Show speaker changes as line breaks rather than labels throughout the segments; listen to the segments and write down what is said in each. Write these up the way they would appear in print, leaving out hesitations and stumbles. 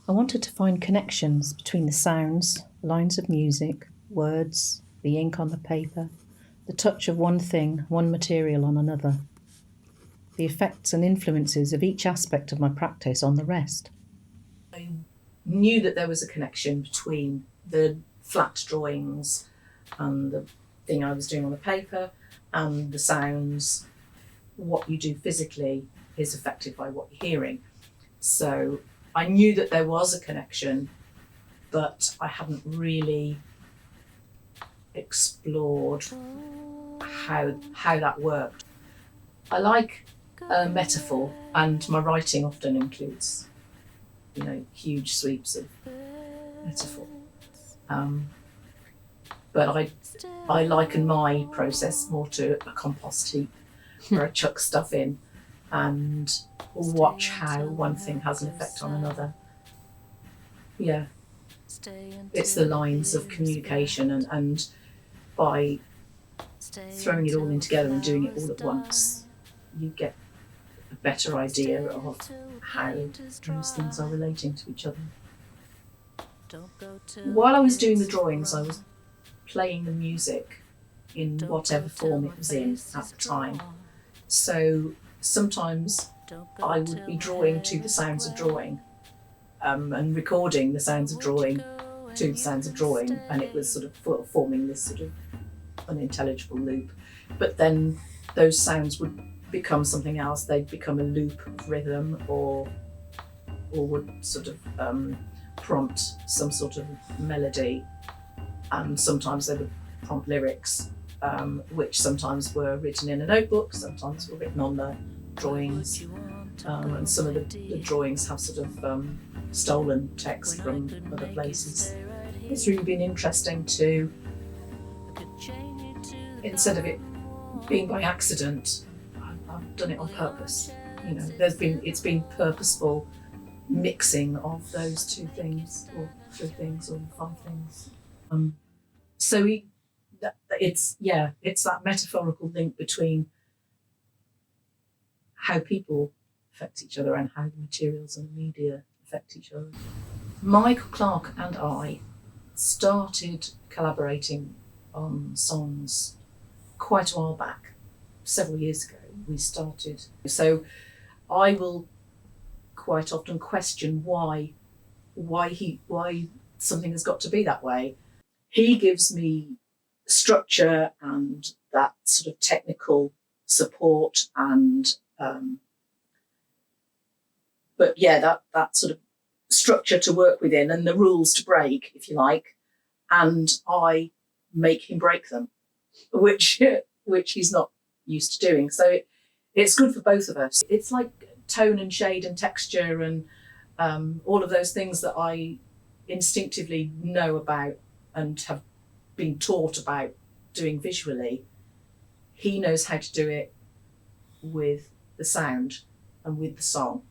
I wanted to find connections between the sounds, lines of music, words, the ink on the paper, the touch of one thing, one material on another, the effects and influences of each aspect of my practice on the rest.
I knew that there was a connection between the flat drawings and the thing I was doing on the paper and the sounds. What you do physically is affected by what you're hearing. So I knew that there was a connection, but I hadn't really explored how that worked. I like a metaphor, and my writing often includes, huge sweeps of metaphor. But I liken my process more to a compost heap where I chuck stuff in and watch how one thing has an effect on another. Yeah, it's the lines of communication, and by throwing it all in together and doing it all at once, you get a better idea of how those things are relating to each other. While I was doing the drawings, I was playing the music in whatever form it was in at the time. So sometimes I would be drawing to the sounds of drawing, and recording the sounds of drawing to the sounds of drawing, and it was sort of forming this sort of unintelligible loop. But then those sounds would become something else. They'd become a loop of rhythm, or would sort of prompt some sort of melody, and sometimes they would prompt lyrics, which sometimes were written in a notebook, sometimes were written on the drawings, and some of the drawings have sort of stolen text from other places. It's really been interesting to, instead of it being by accident, I've done it on purpose. It's been purposeful mixing of those two things, or three things, or five things. So it's that metaphorical link between how people affect each other and how the materials and the media affect each other. Michael Clark and I started collaborating on songs quite a while back. Several years ago we started. So I will quite often question why something has got to be that way. He gives me structure and that sort of technical support, and that sort of structure to work within and the rules to break, if you like, and I make him break them, which he's not used to doing. So it's good for both of us. It's like tone and shade and texture and all of those things that I instinctively know about and have been taught about doing visually. He knows how to do it with the sound and with the song.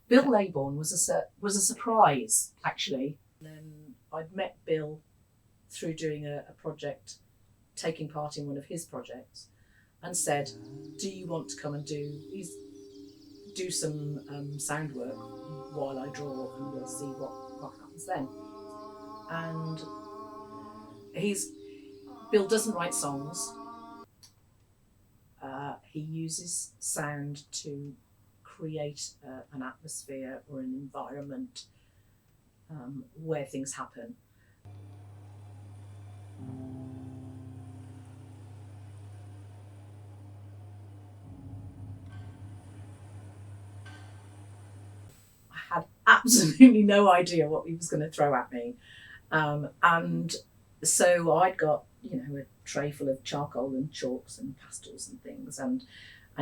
Bill Laybourne was a surprise, actually. And then I'd met Bill through doing a project, taking part in one of his projects, and said, "Do you want to come and do some sound work while I draw, and we'll see what happens then." And Bill doesn't write songs. He uses sound to create an atmosphere or an environment where things happen. I had absolutely no idea what he was going to throw at me, and so I'd got a tray full of charcoal and chalks and pastels and things, and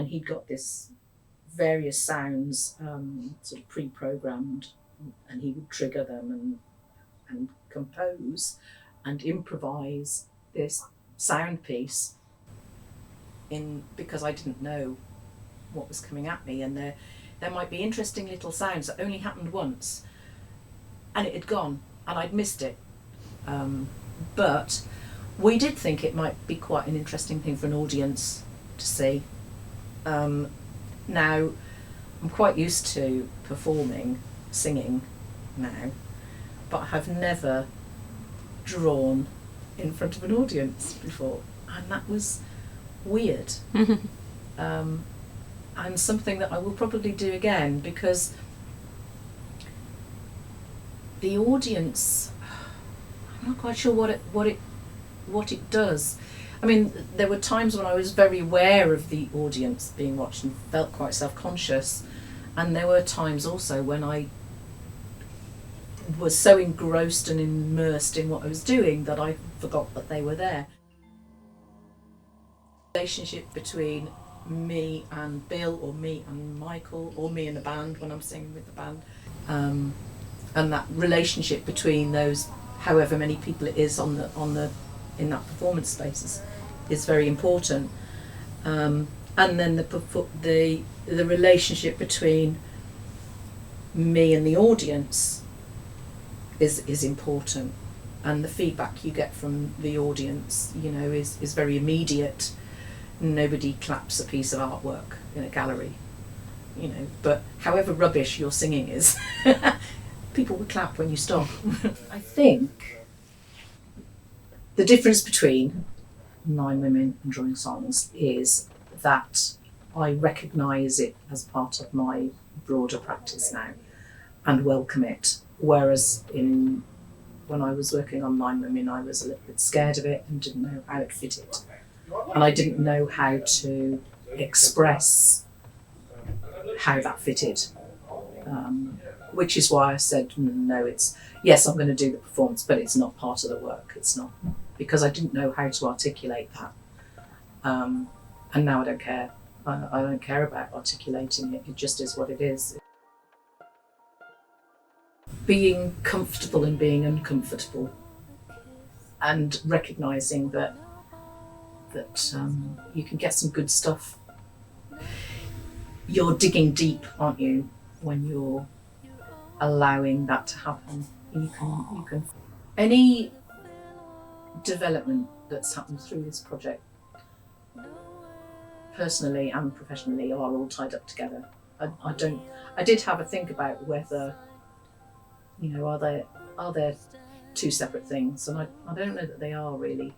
he'd got this various sounds sort of pre-programmed, and he would trigger them and compose and improvise this sound piece because I didn't know what was coming at me, and there might be interesting little sounds that only happened once and it had gone and I'd missed it, but we did think it might be quite an interesting thing for an audience to see. Now, I'm quite used to performing, singing now, but I have never drawn in front of an audience before, and that was weird. And something that I will probably do again, because the audience, I'm not quite sure what it does. I mean, there were times when I was very aware of the audience being watched and felt quite self-conscious, and there were times also when I was so engrossed and immersed in what I was doing that I forgot that they were there. The relationship between me and Bill, or me and Michael, or me and the band when I'm singing with the band, and that relationship between those however many people it is on the in that performance space is very important. And then the relationship between me and the audience is important, and the feedback you get from the audience, you know, is very immediate. Nobody claps a piece of artwork in a gallery, you know, but however rubbish your singing is, people will clap when you stop. I think the difference between Nine Women and Drawing Songs is that I recognise it as part of my broader practice now and welcome it, whereas when I was working on Nine Women I was a little bit scared of it and didn't know how it fitted, and I didn't know how to express how that fitted, which is why I said no, yes, I'm going to do the performance, but it's not part of the work. It's not, because I didn't know how to articulate that, and now I don't care. I don't care about articulating it. It just is what it is. Being comfortable in being uncomfortable, and recognising that you can get some good stuff. You're digging deep, aren't you, when you're allowing that to happen? You can. Any development that's happened through this project, personally and professionally, are all tied up together. I did have a think about whether, you know, are there two separate things, and I don't know that they are really,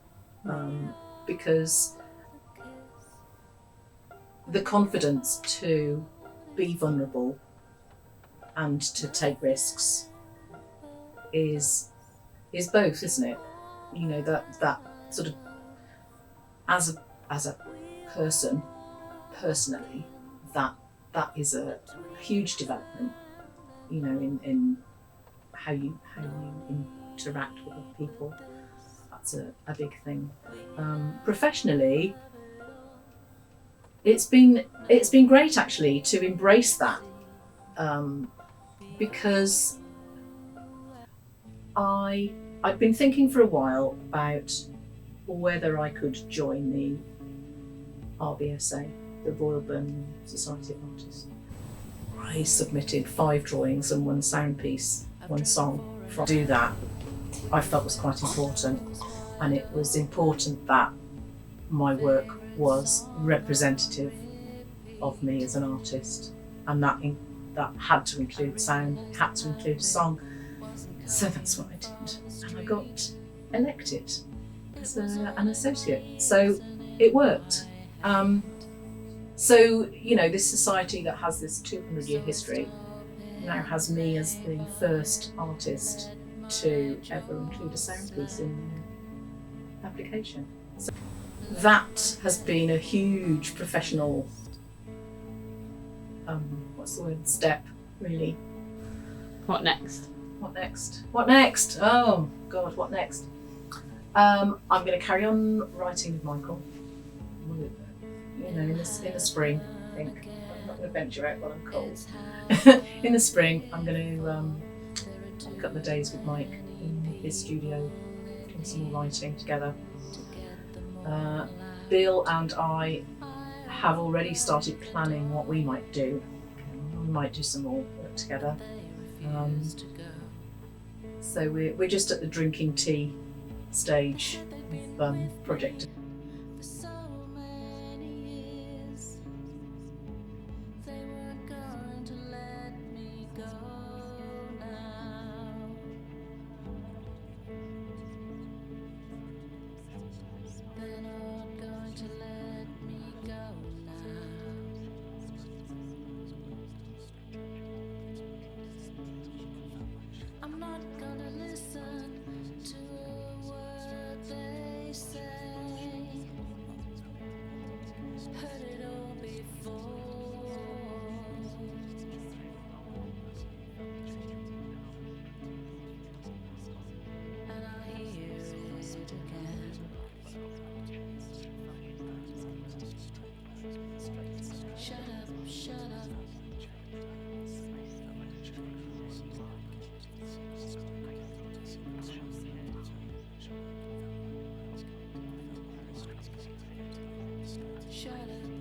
because the confidence to be vulnerable and to take risks is both, isn't it? You know, that sort of, as a person, personally, that is a huge development, you know, in how you interact with other people. That's a big thing. Professionally, it's been great actually to embrace that, because I've been thinking for a while about whether I could join the RBSA, the Royal Birmingham Society of Artists. I submitted 5 drawings and 1 sound piece, 1 song. To do that, I felt was quite important, and it was important that my work was representative of me as an artist, and that had to include sound, it had to include song. So that's what I did, and I got elected as an associate. So it worked. So, you know, this society that has this 200-year history now has me as the first artist to ever include a sound piece in their application. So that has been a huge professional, step, really.
What next?
What next? What next? Oh God, what next? I'm going to carry on writing with Michael. You know, in the spring, I think. I'm not going to venture out while I'm cold. In the spring, I'm going to pick up the days with Mike in his studio, doing some more writing together. Bill and I have already started planning what we might do. We might do some more work together. So we're just at the drinking tea stage project.
For so many years, they weren't going to let me go now. They're not going to let me go now. I'm not gonna listen to a word they say. Heard it all before. And I'll hear it again. Shut up, shut up. Shut up.